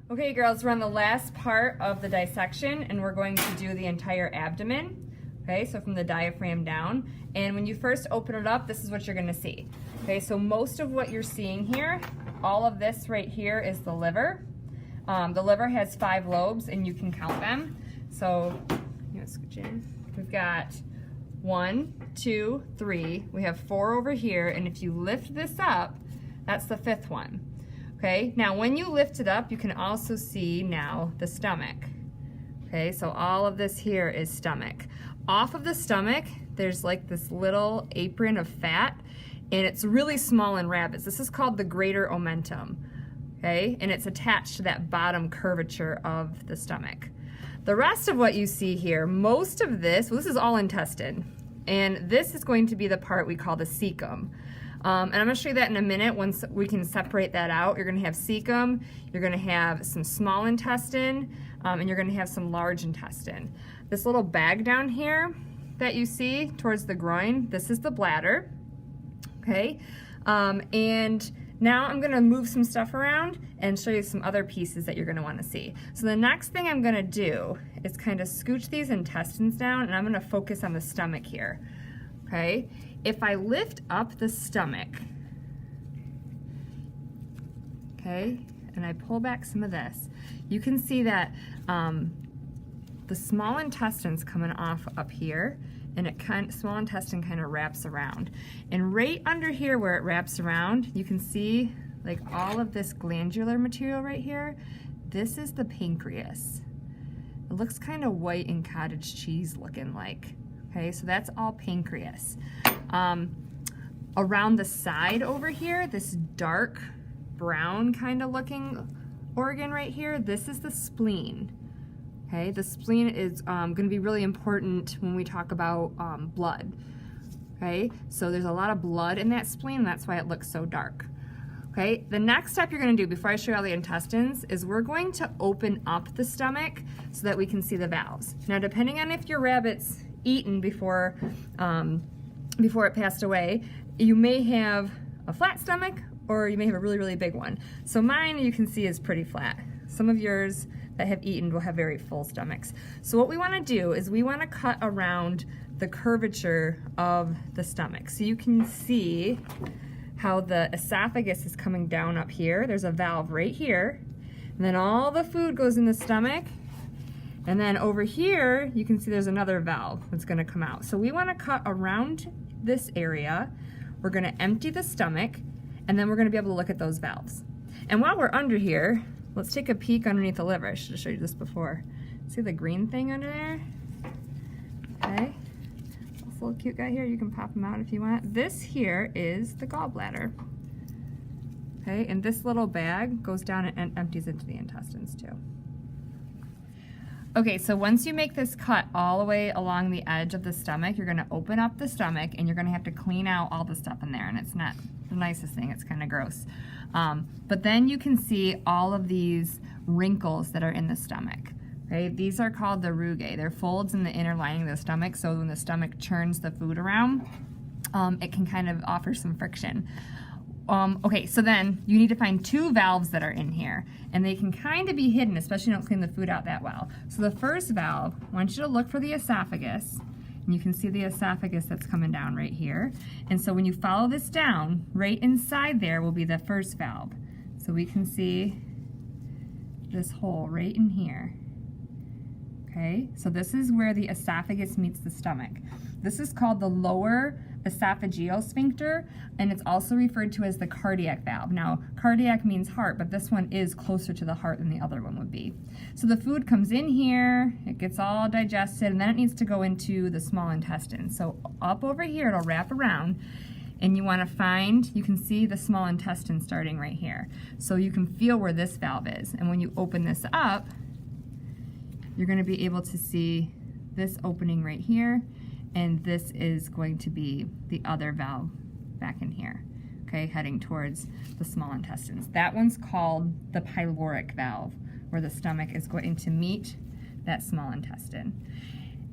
Okay, girls, we're on the last part of the dissection and we're going to do the entire abdomen. Okay, so from the diaphragm down. And when you first open it up, this is what you're gonna see. Okay, so most of what you're seeing here, all of this right here is the liver. The liver has 5 lobes and you can count them. So, you know, scooch in. We've got 1, 2, 3. We have 4 over here, and if you lift this up, that's the 5th one. Okay, now when you lift it up, you can also see now the stomach. Okay, so all of this here is stomach. Off of the stomach, there's like this little apron of fat, and it's really small in rabbits. This is called the greater omentum. Okay, and it's attached to that bottom curvature of the stomach. The rest of what you see here, most of this, well, this is all intestine, and this is going to be the part we call the cecum. And I'm going to show you that in a minute once we can separate that out. You're going to have cecum, you're going to have some small intestine, and you're going to have some large intestine. This little bag down here that you see towards the groin, this is the bladder. Okay, and now I'm going to move some stuff around and show you some other pieces that you're going to want to see. So the next thing I'm going to do is kind of scooch these intestines down, and I'm going to focus on the stomach here. Okay, if I lift up the stomach, okay, and I pull back some of this, you can see that the small intestine's coming off up here, and small intestine kind of wraps around. And right under here where it wraps around, you can see like all of this glandular material right here. This is the pancreas. It looks kind of white and cottage cheese looking like. Okay, so that's all pancreas. Around the side over here, this dark brown kind of looking organ right here, this is the spleen. Okay, the spleen is going to be really important when we talk about blood. Okay, so there's a lot of blood in that spleen, and that's why it looks so dark. Okay, the next step you're going to do before I show you all the intestines is we're going to open up the stomach so that we can see the valves. Now, depending on if your rabbit's eaten before it passed away, you may have a flat stomach or you may have a really, really big one. So mine, you can see, is pretty flat. Some of yours that have eaten will have very full stomachs. So what we want to do is we want to cut around the curvature of the stomach. So you can see how the esophagus is coming down up here. There's a valve right here, and then all the food goes in the stomach, and then over here you can see there's another valve that's going to come out. So we want to cut around this area. We're going to empty the stomach, and then we're going to be able to look at those valves. And while we're under here, let's take a peek underneath the liver. I should have showed you this before. See the green thing under there? Okay. This little cute guy here, you can pop him out if you want. This here is the gallbladder. Okay, and this little bag goes down and empties into the intestines too. Okay, so once you make this cut all the way along the edge of the stomach, you're going to open up the stomach and you're going to have to clean out all the stuff in there, and it's not the nicest thing, it's kind of gross. But then you can see all of these wrinkles that are in the stomach. Okay, these are called the rugae. They're folds in the inner lining of the stomach, so when the stomach churns the food around, it can kind of offer some friction. Okay, so then you need to find 2 valves that are in here, and they can kind of be hidden, especially if you don't clean the food out that well. So the first valve, I want you to look for the esophagus, and you can see the esophagus that's coming down right here. And so when you follow this down, right inside there will be the first valve. So we can see this hole right in here. Okay, so this is where the esophagus meets the stomach. This is called the lower esophageal sphincter, and it's also referred to as the cardiac valve. Now, cardiac means heart, but this one is closer to the heart than the other one would be. So the food comes in here, it gets all digested, and then it needs to go into the small intestine. So up over here, it'll wrap around, and you want to find, you can see the small intestine starting right here. So you can feel where this valve is, and when you open this up, you're going to be able to see this opening right here, and this is going to be the other valve back in here, okay, heading towards the small intestines. That one's called the pyloric valve, where the stomach is going to meet that small intestine.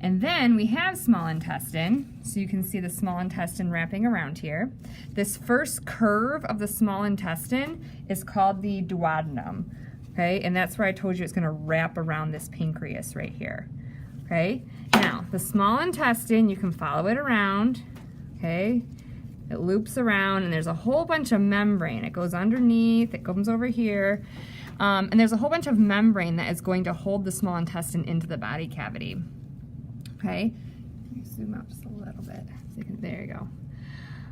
And then we have small intestine, so you can see the small intestine wrapping around here. This first curve of the small intestine is called the duodenum. okay? And that's where I told you it's gonna wrap around this pancreas right here, okay? Now, the small intestine, you can follow it around, okay? It loops around, and there's a whole bunch of membrane. It goes underneath, it comes over here, and there's a whole bunch of membrane that is going to hold the small intestine into the body cavity, okay? Let me zoom out just a little bit. So you can, there you go.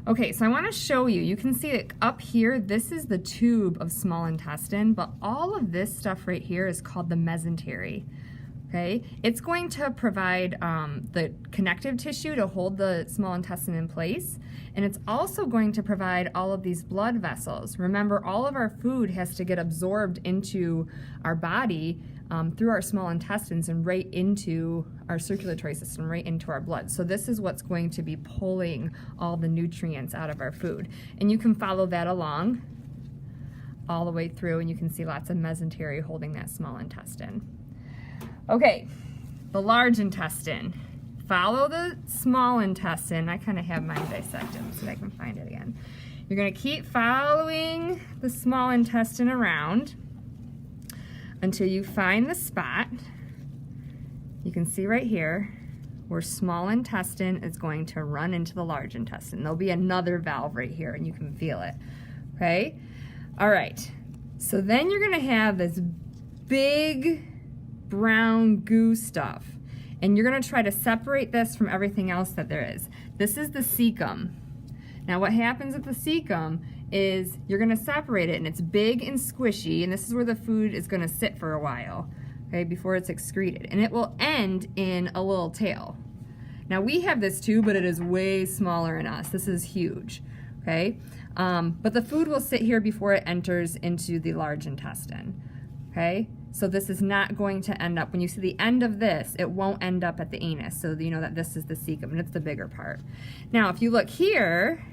Okay, so I want to show you, you can see it up here, this is the tube of small intestine, but all of this stuff right here is called the mesentery. Okay, it's going to provide the connective tissue to hold the small intestine in place, and it's also going to provide all of these blood vessels. Remember, all of our food has to get absorbed into our body through our small intestines and right into our circulatory system, right into our blood. So this is what's going to be pulling all the nutrients out of our food. And you can follow that along all the way through, and you can see lots of mesentery holding that small intestine. Okay, the large intestine. Follow the small intestine. I kind of have mine dissected so that I can find it again. You're going to keep following the small intestine around until you find the spot. You can see right here where small intestine is going to run into the large intestine. There'll be another valve right here, and you can feel it. Okay? All right. So then you're going to have this big brown goo stuff, and you're going to try to separate this from everything else that there is. This is the cecum. Now what happens with the cecum is you're going to separate it, and it's big and squishy, and this is where the food is going to sit for a while, okay, before it's excreted, and it will end in a little tail. Now we have this too, but it is way smaller in us. This is huge, okay? But the food will sit here before it enters into the large intestine, okay? So this is not going to end up, when you see the end of this, it won't end up at the anus, so you know that this is the cecum, and it's the bigger part. Now if you look here,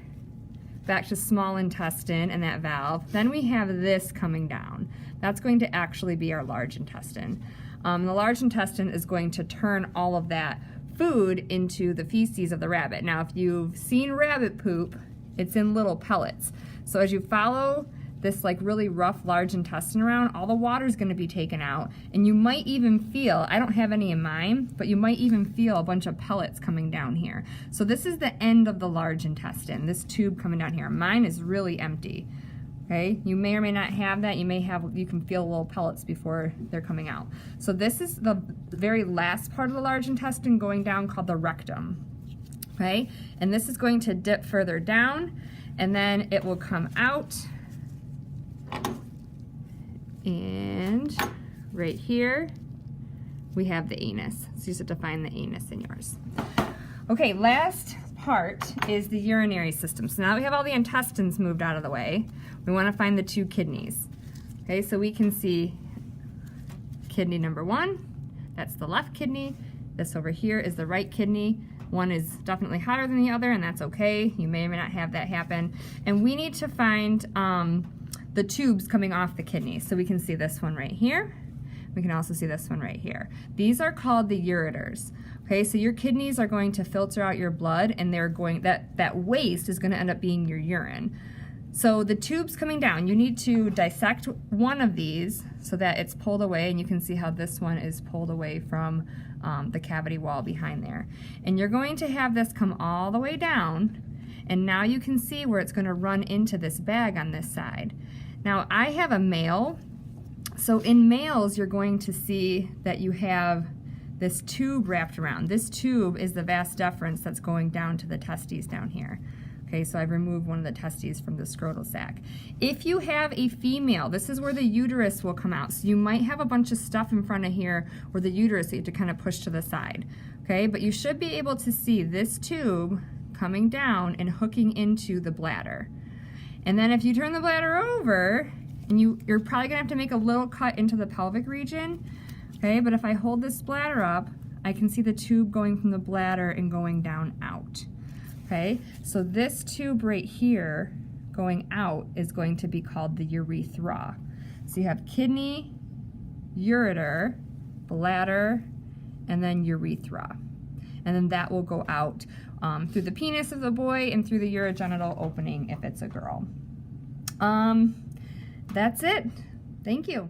back to small intestine and that valve, then we have this coming down. That's going to actually be our large intestine. The large intestine is going to turn all of that food into the feces of the rabbit. Now if you've seen rabbit poop, it's in little pellets. So as you follow this like really rough large intestine around, all the water is going to be taken out, and you might even feel, I don't have any in mine, but you might even feel a bunch of pellets coming down here. So this is the end of the large intestine, this tube coming down here. Mine is really empty. Okay, you may or may not have that. You can feel little pellets before they're coming out. So this is the very last part of the large intestine going down, called the rectum. Okay, and this is going to dip further down, and then it will come out. And right here we have the anus. So you just have to find the anus in yours. Okay, last part is the urinary system. So now we have all the intestines moved out of the way. We want to find the two kidneys. Okay, so we can see kidney number 1, that's the left kidney. This over here is the right kidney. One is definitely hotter than the other, and that's okay. You may or may not have that happen. And we need to find the tubes coming off the kidney. So we can see this one right here. We can also see this one right here. These are called the ureters. Okay, so your kidneys are going to filter out your blood, and they're going, that waste is going to end up being your urine. So the tubes coming down, you need to dissect one of these so that it's pulled away, and you can see how this one is pulled away from the cavity wall behind there. And you're going to have this come all the way down, and now you can see where it's going to run into this bag on this side. Now I have a male, so in males you're going to see that you have this tube wrapped around. This tube is the vas deferens that's going down to the testes down here. Okay, so I've removed one of the testes from the scrotal sac. If you have a female, this is where the uterus will come out. So you might have a bunch of stuff in front of here where the uterus that you have to kind of push to the side. Okay, but you should be able to see this tube coming down and hooking into the bladder. And then if you turn the bladder over, and you're probably gonna have to make a little cut into the pelvic region, okay, but if I hold this bladder up, I can see the tube going from the bladder and going down out. Okay, so this tube right here going out is going to be called the urethra. So you have kidney, ureter, bladder, and then urethra. And then that will go out through the penis of the boy and through the urogenital opening if it's a girl. That's it. Thank you.